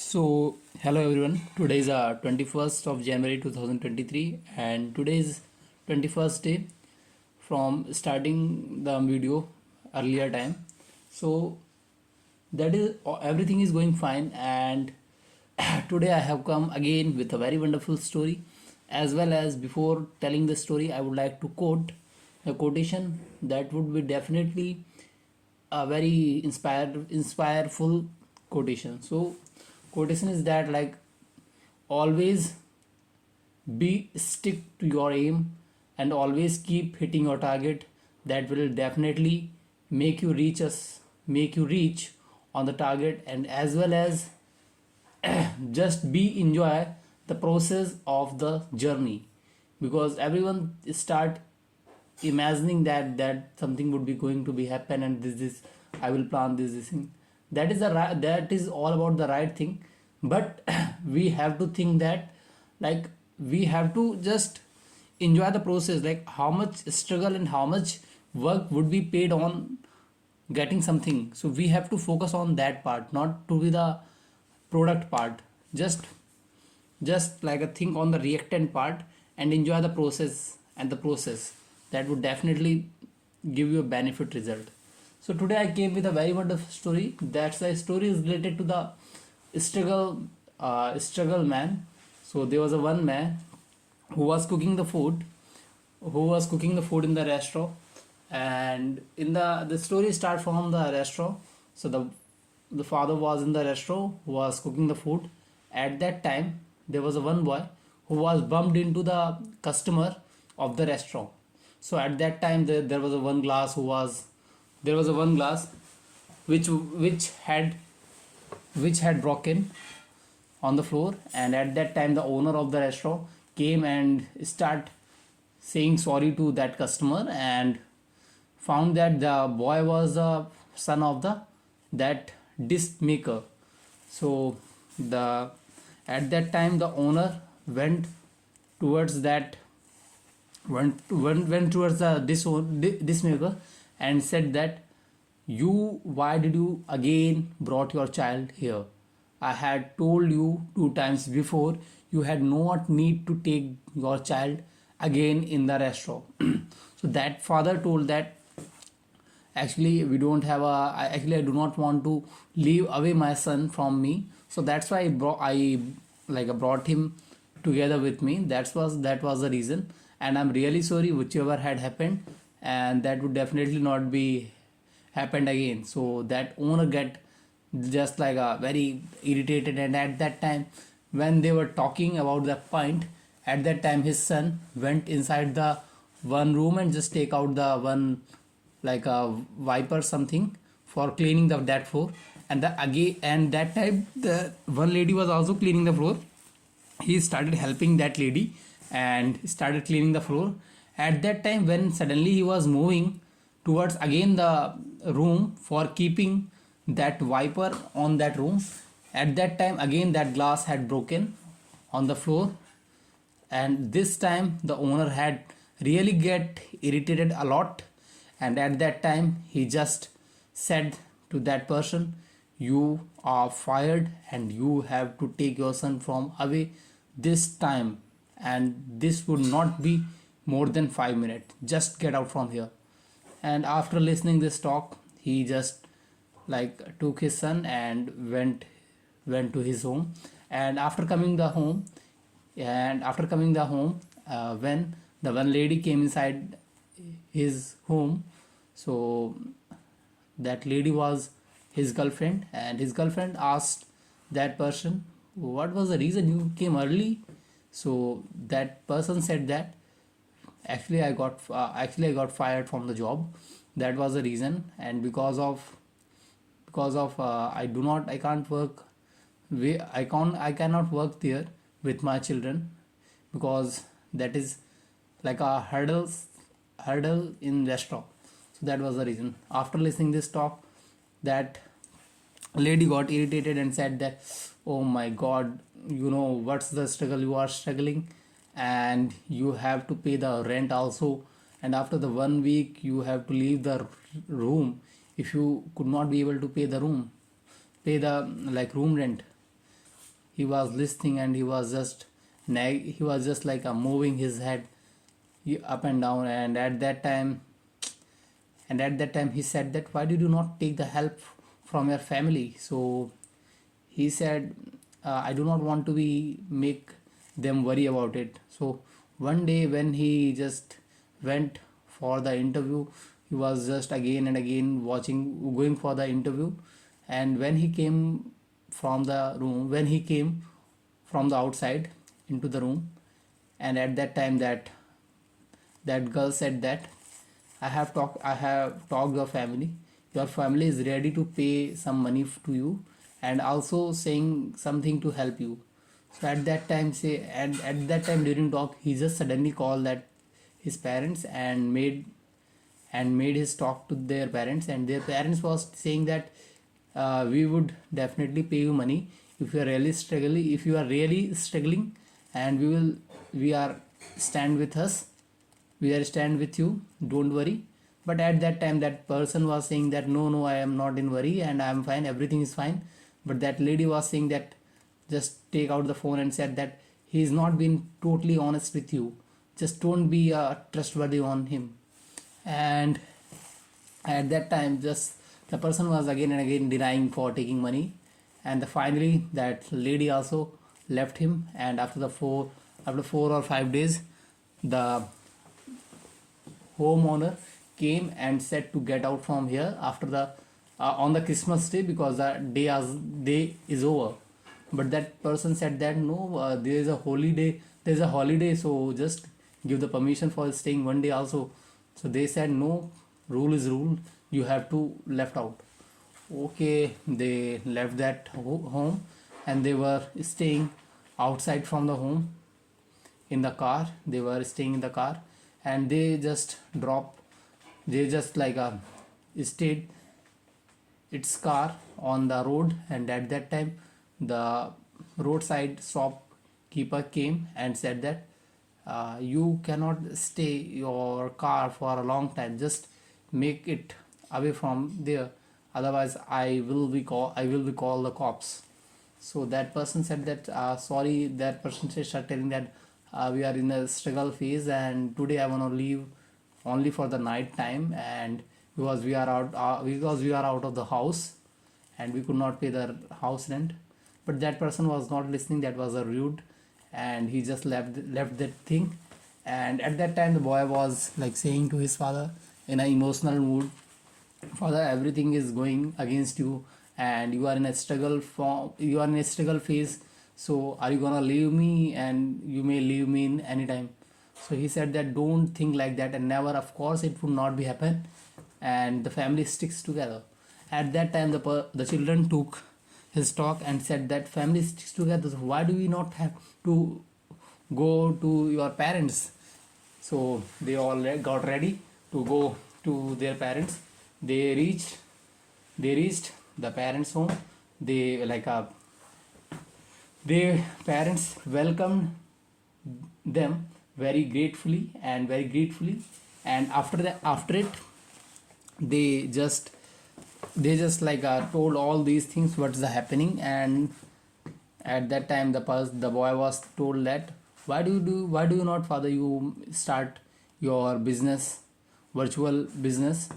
Hello everyone. Today is 21st of January 2023, and today is 21st day from starting the video earlier time. So, that is everything is going fine, and today I have come again with a very wonderful story. As well as before telling the story, I would like to quote a quotation that would be definitely a very inspireful quotation. So quotation is that, like, always be stick to your aim and always keep hitting your target. That will definitely make you reach on the target. And as well as just be enjoy the process of the journey, because everyone start imagining that something would be going to be happen, and this I will plan this thing. That is that is all about the right thing. But we have to think that, like, we have to just enjoy the process, like how much struggle and how much work would be paid on getting something. So we have to focus on that part, not to be the product part. Just like a think on the reactant part and enjoy the process, and the process that would definitely give you a benefit result. So today I came with a very wonderful story. That's the story is related to the struggle man. So there was a one man who was cooking the food, in the restaurant. And in the story start from the restaurant. So the father was in the restaurant who was cooking the food. At that time there was a one boy who was bumped into the customer of the restaurant. So at that time there was a one glass who was there was a one glass which had broken on the floor. And at that time the owner of the restaurant came and start saying sorry to that customer, and found that the boy was the son of the that dish maker. So the at that time the owner went towards that went towards the dish maker and said that, you why did you again brought your child here? I had told you two times before, you had not need to take your child again in the restaurant. So that father told that, actually we don't have actually I do not want to leave away my son from me. So that's why I brought him together with me. That was the reason. And I'm really sorry whichever had happened, and that would definitely not be happened again. So that owner get just like a very irritated. And at that time when they were talking about the point, at that time his son went inside the one room and just take out the one, like a wiper something, for cleaning that floor. And the again, and that time the one lady was also cleaning the floor. He started helping that lady and started cleaning the floor. At that time when suddenly he was moving towards again the room for keeping that wiper on that room, at that time again that glass had broken on the floor. And this time the owner had really get irritated a lot. And at that time he just said to that person, you are fired and you have to take your son from away this time, and this would not be more than 5 minutes, just get out from here. And after listening this talk, he just like took his son and went to his home. And after coming the home, when the one lady came inside his home, so that lady was his girlfriend. And his girlfriend asked that person, what was the reason you came early? So that person said that, actually I got fired from the job. That was the reason. And because of I can't work, I cannot work there with my children, because that is like a hurdle in restaurant. So that was the reason. After listening this talk, that lady got irritated and said that, oh my god, you know what's the struggle you are struggling, and you have to pay the rent also. And after the 1 week you have to leave the room if you could not be able to pay the room, pay the like room rent. he was listening, and he was just like moving his head up and down. And at that time he said that, why did you not take the help from your family? So he said, I do not want to be make them worry about it. So one day when he just went for the interview, he was just again and again going for the interview. And when he came from the outside into the room, and at that time that girl said that, I have talked your family. Your family is ready to pay some money to you, and also saying something to help you. So at that time, during talk, he just suddenly called that his parents, and made his talk to their parents. And their parents was saying that, we would definitely pay you money if you are really struggling, and we are stand with us, we are stand with you, don't worry. But at that time that person was saying that, no, I am not in worry, and I am fine, everything is fine. But that lady was saying that, just take out the phone, and said that he is not being totally honest with you, just don't be trustworthy on him. And at that time, just the person was again and again denying for taking money. And finally that lady also left him. And after 4 or 5 days, the homeowner came and said to get out from here after the on the Christmas day, because the day is over. But that person said that, no, there is a holiday, so just give the permission for staying one day also. So they said, no, rule is rule, you have to left out. Okay, they left that home, and they were staying outside from the home in the car. They were staying in the car, and they just stayed its car on the road. And at that time the roadside shopkeeper came and said that, you cannot stay your car for a long time, just make it away from there, otherwise I will be call the cops. So that person said that, sorry. That person started telling that, we are in a struggle phase, and today I want to leave only for the night time, and because we are out of the house, and we could not pay the house rent. But that person was not listening, that was a rude, and he just left that thing. And at that time the boy was like saying to his father in an emotional mood, father, everything is going against you, and you are in a struggle phase. So are you gonna leave me? And you may leave me in any time. So he said that, don't think like that, and never, of course it would not be happen, and the family sticks together. At that time the children took his talk and said that family sticks together, so why do we not have to go to your parents? So they all got ready to go to their parents. They reached the parents home. Their parents welcomed them very gratefully. And after it, they just told all these things what's happening. And at that time the boy was told that, why do you not, father, you start your business, virtual business?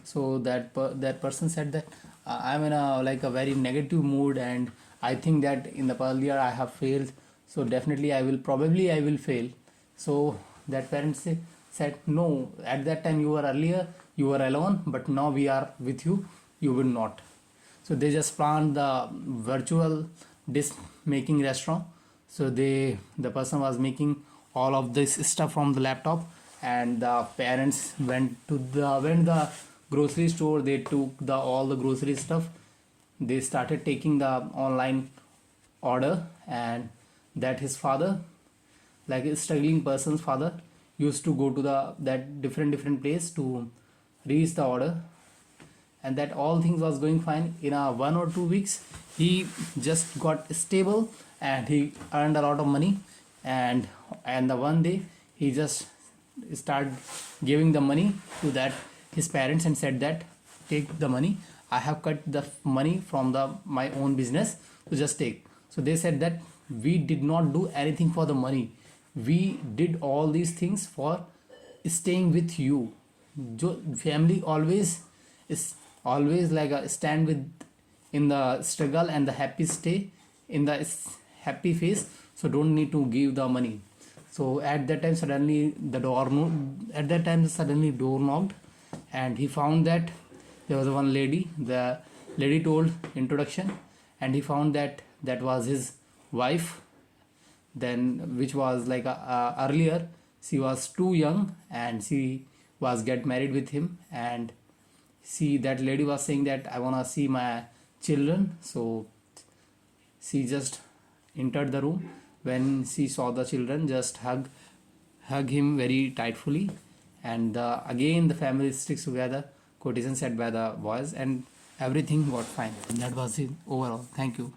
So that person said that, I'm in a very negative mood, and I think that in the earlier I have failed, so definitely I will fail. So that parent said, no, at that time you were alone, but now we are with you, you will not. So they just planned the virtual dish making restaurant. So the person was making all of this stuff from the laptop, and the parents went the grocery store. They took all the grocery stuff. They started taking the online order. And that his father, like a struggling person's father, used to go to that different place to reach the order. And that all things was going fine. In 1 or 2 weeks he just got stable, and he earned a lot of money. And the one day he just started giving the money to that his parents, and said that, take the money, I have cut the money from my own business, so just take. So they said that we did not do anything for the money, we did all these things for staying with you. जो family always is always like a stand with in the struggle and the happy stay in the happy phase, so don't need to give the money. So at that time suddenly the door at that time suddenly door knocked, and he found that there was one lady. The lady told introduction, and he found that that was his wife, then which was like earlier she was too young and she was get married with him. And see, that lady was saying that I want to see my children. So she just entered the room. When she saw the children, just hug him very tightfully, and again the family sticks together, quotation said by the boys, and everything got fine. That was it overall. Thank you.